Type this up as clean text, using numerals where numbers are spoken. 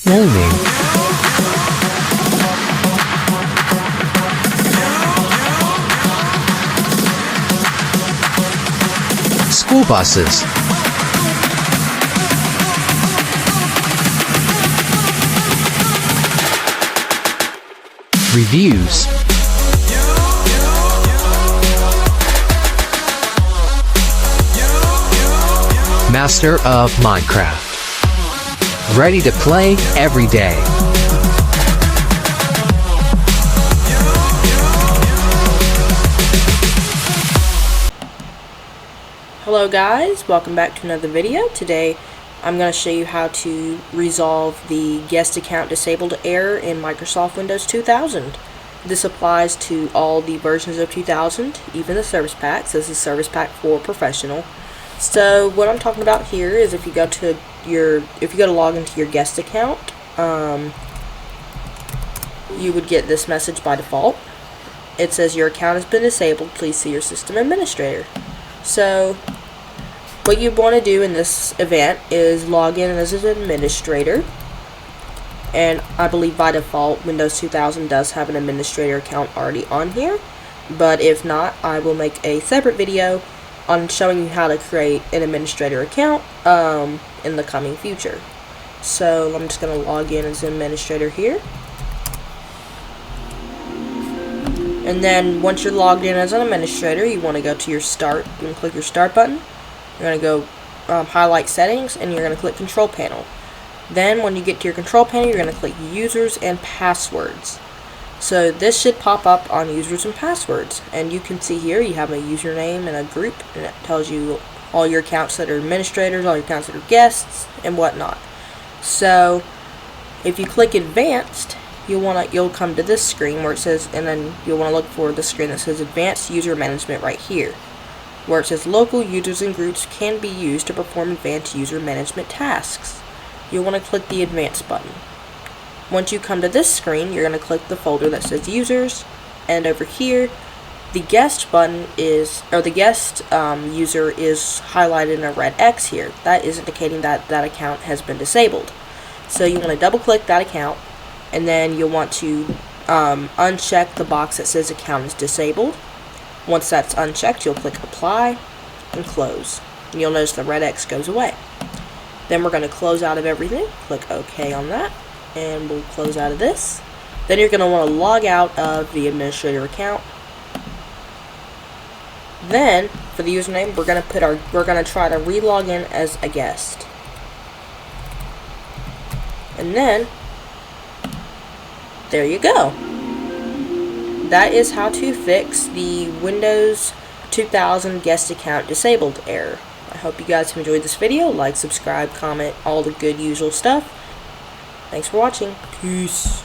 Warning. School buses. Reviews. Master of Minecraft. Ready to play every day. Hello guys, welcome back to another video. Today I'm going to show you how to resolve the guest account disabled error in Microsoft Windows 2000. This applies to all the versions of 2000, even the service packs. This is service pack 4 professional. So what I'm talking about here is if you go to log into your guest account, you would get this message by default. It says your account has been disabled, please see your system administrator. So what you want to do in this event is log in as an administrator, and I believe by default Windows 2000 does have an administrator account already on here, but if not, I will make a separate video on showing you how to create an administrator account in the coming future. So I'm just going to log in as an administrator here. And then once you're logged in as an administrator, you want to go to your start and click your start button. You're going to go highlight settings, and you're going to click control panel. Then when you get to your control panel, you're going to click users and passwords. So this should pop up on users and passwords, and you can see here you have a username and a group, and it tells you all your accounts that are administrators, all your accounts that are guests, and whatnot. So if you click advanced, you'll come to this screen where it says, and then you'll want to look for the screen that says advanced user management right here, where it says local users and groups can be used to perform advanced user management tasks. You'll want to click the advanced button. Once you come to this screen, you're going to click the folder that says users, and over here the guest button is, or the guest user is highlighted in a red X here. That is indicating that that account has been disabled. So you want to double click that account, and then you'll want to uncheck the box that says account is disabled. Once that's unchecked, you'll click apply and close, and you'll notice the red X goes away. Then we're going to close out of everything, click OK on that, and we'll close out of this. Then you're going to want to log out of the administrator account. Then for the username, we're going to try to re-log in as a guest. And then there you go. That is how to fix the Windows 2000 guest account disabled error. I hope you guys have enjoyed this video. Like, subscribe, comment, all the good usual stuff. Thanks for watching. Peace.